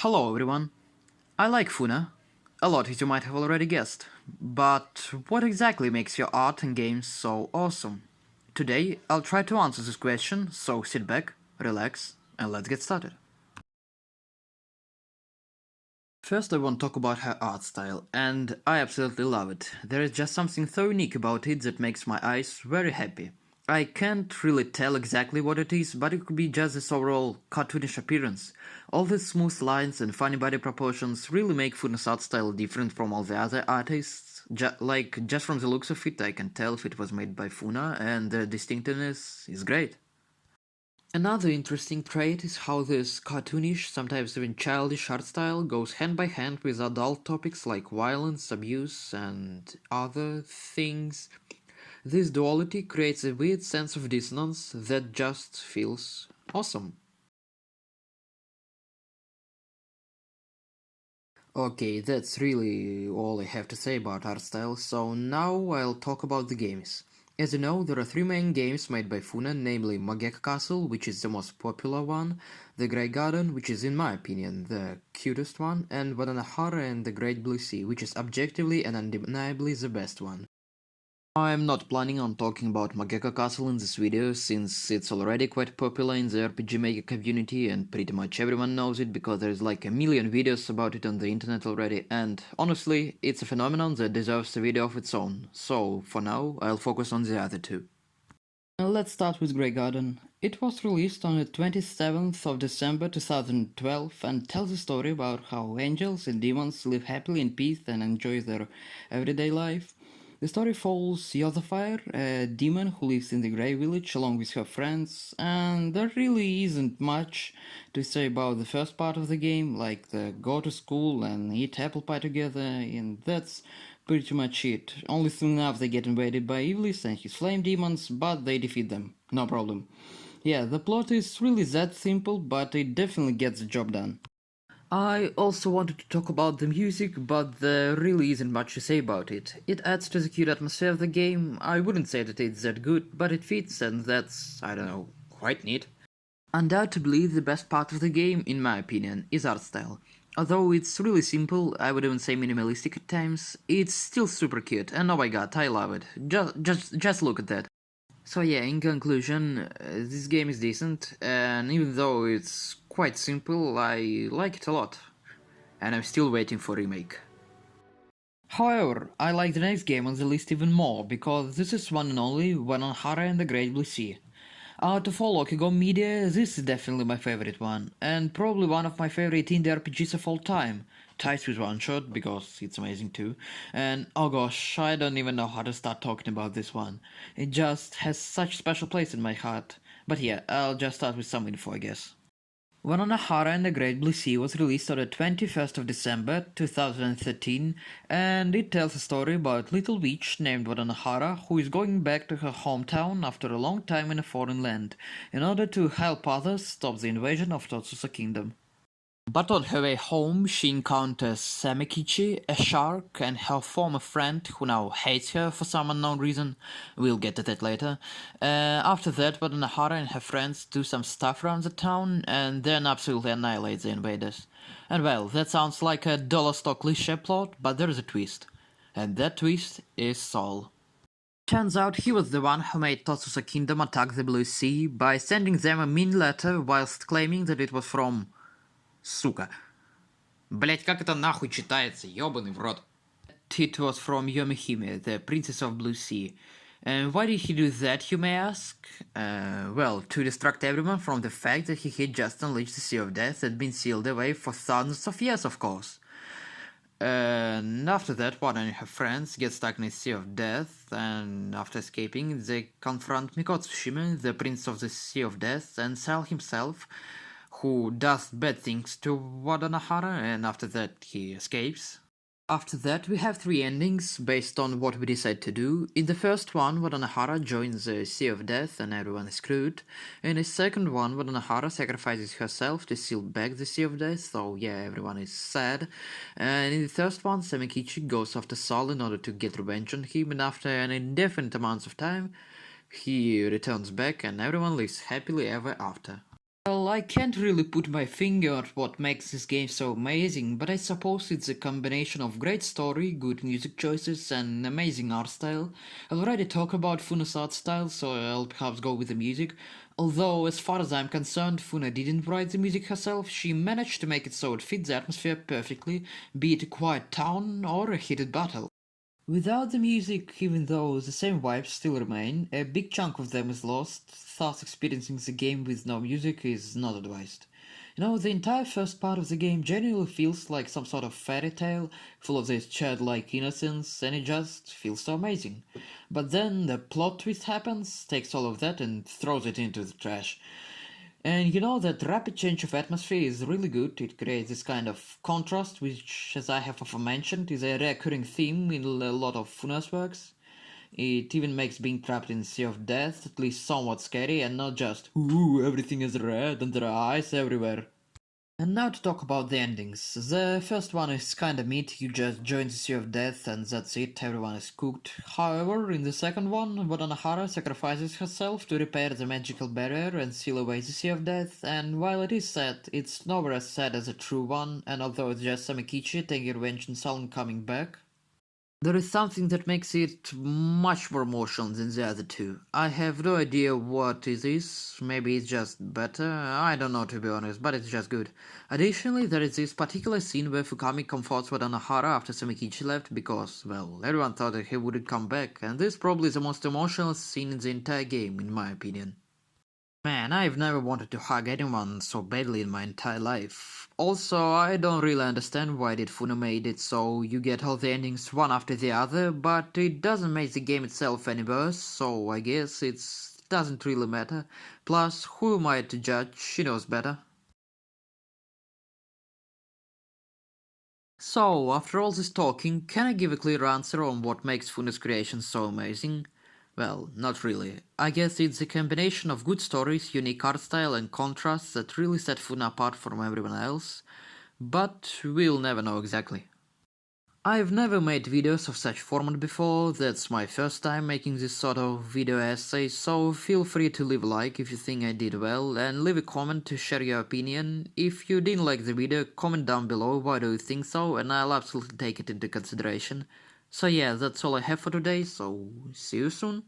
Hello everyone. I like Funa, a lot as you might have already guessed. But what exactly makes your art and games so awesome? Today I'll try to answer this question, so sit back, relax, and let's get started. First I want to talk about her art style, and I absolutely love it. There is just something so unique about it that makes my eyes very happy. I can't really tell exactly what it is, but it could be just this overall cartoonish appearance. All the smooth lines and funny body proportions really make Funa's art style different from all the other artists. Just from the looks of it, I can tell if it was made by Funa, and the distinctiveness is great. Another interesting trait is how this cartoonish, sometimes even childish art style goes hand by hand with adult topics like violence, abuse, and other things. This duality creates a weird sense of dissonance that just feels awesome. Okay, that's really all I have to say about art style, so now I'll talk about the games. As you know, there are three main games made by Funa, namely Mageka Castle, which is the most popular one, the Grey Garden, which is in my opinion the cutest one, and Guadalajara and the Great Blue Sea, which is objectively and undeniably the best one. I'm not planning on talking about Mageka Castle in this video, since it's already quite popular in the RPG Maker community and pretty much everyone knows it because there's like a million videos about it on the internet already, and honestly, it's a phenomenon that deserves a video of its own, so for now, I'll focus on the other two. Let's start with Grey Garden. It was released on the 27th of December 2012 and tells a story about how angels and demons live happily in peace and enjoy their everyday life. The story follows Yothafire, a demon who lives in the Grey Village along with her friends, and there really isn't much to say about the first part of the game, like they go to school and eat apple pie together, and that's pretty much it. Only soon enough they get invaded by Iblis and his flame demons, but they defeat them, no problem. Yeah, the plot is really that simple, but it definitely gets the job done. I also wanted to talk about the music, but there really isn't much to say about it. It adds to the cute atmosphere of the game. I wouldn't say that it's that good, but it fits, and that's, I don't know, quite neat. Undoubtedly, the best part of the game, in my opinion, is art style. Although it's really simple, I would even say minimalistic at times, it's still super cute, and oh my god, I love it. Just look at that. So yeah, in conclusion, this game is decent, and even though it's quite simple, I like it a lot. And I'm still waiting for remake. However, I like the next game on the list even more, because this is one and only Guadalajara and the Great Blue Sea. Out of all okegom media, this is definitely my favorite one, and probably one of my favorite indie RPGs of all time. Ties with One Shot, because it's amazing too, and oh gosh, I don't even know how to start talking about this one. It just has such a special place in my heart. But yeah, I'll just start with some info, I guess. Guadalajara and the Great Blue Sea was released on the 21st of December 2013, and it tells a story about a little witch named Guadalajara who is going back to her hometown after a long time in a foreign land, in order to help others stop the invasion of Totsusa Kingdom. But on her way home, she encounters Samekichi, a shark, and her former friend, who now hates her for some unknown reason. We'll get to that later. After that, Wadanahara and her friends do some stuff around the town, and then absolutely annihilate the invaders. And well, that sounds like a dollar store cliché plot, but there's a twist. And that twist is Saul. Turns out he was the one who made Totsusa Kingdom attack the Blue Sea by sending them a mean letter whilst claiming that it was from Сука. Блять, как это нахуй читается, ёбаный в рот. It was from Yomihime, the Princess of Blue Sea. And why did he do that, you may ask? Well, to distract everyone from the fact that he had just unleashed the Sea of Death and been sealed away for thousands of years, of course. And after that, one and her friends get stuck in the Sea of Death, and after escaping, they confront Mikotsushima, the Prince of the Sea of Death, and Sal himself, who does bad things to Wadanahara, and after that he escapes. After that, we have three endings based on what we decide to do. In the first one, Wadanahara joins the Sea of Death and everyone is screwed. In the second one, Wadanahara sacrifices herself to seal back the Sea of Death, so yeah, everyone is sad. And in the third one, Samekichi goes after Saul in order to get revenge on him, and after an indefinite amount of time, he returns back and everyone lives happily ever after. Well, I can't really put my finger on what makes this game so amazing, but I suppose it's a combination of great story, good music choices, and amazing art style. I've already talked about Funa's art style, so I'll perhaps go with the music. Although, as far as I'm concerned, Funa didn't write the music herself, she managed to make it so it fits the atmosphere perfectly, be it a quiet town or a heated battle. Without the music, even though the same vibes still remain, a big chunk of them is lost, thus experiencing the game with no music is not advised. The entire first part of the game genuinely feels like some sort of fairy tale, full of this childlike innocence, and it just feels so amazing. But then the plot twist happens, takes all of that and throws it into the trash. And that rapid change of atmosphere is really good. It creates this kind of contrast, which, as I have often mentioned, is a recurring theme in a lot of Funa's works. It even makes being trapped in the Sea of Death at least somewhat scary and not just, ooh, everything is red and there are eyes everywhere. And now to talk about the endings. The first one is kinda meat, you just join the Sea of Death and that's it, everyone is cooked. However, in the second one, Wadanahara sacrifices herself to repair the magical barrier and seal away the Sea of Death, and while it is sad, it's nowhere as sad as a true one, and although it's just Samikichi taking revenge on Salon coming back, there is something that makes it much more emotional than the other two. I have no idea what it is, maybe it's just better, I don't know to be honest, but it's just good. Additionally, there is this particular scene where Fukami comforts Wadanahara after Samikichi left because, well, everyone thought that he wouldn't come back, and this probably is the most emotional scene in the entire game, in my opinion. Man, I've never wanted to hug anyone so badly in my entire life. Also, I don't really understand why did Funa made it so you get all the endings one after the other, but it doesn't make the game itself any worse, so I guess it doesn't really matter. Plus, who am I to judge? She knows better. So, after all this talking, can I give a clear answer on what makes Funa's creation so amazing? Well, not really. I guess it's a combination of good stories, unique art style, and contrasts that really set Funa apart from everyone else, but we'll never know exactly. I've never made videos of such format before, that's my first time making this sort of video essay, so feel free to leave a like if you think I did well, and leave a comment to share your opinion. If you didn't like the video, comment down below why do you think so, and I'll absolutely take it into consideration. So yeah, that's all I have for today, so see you soon.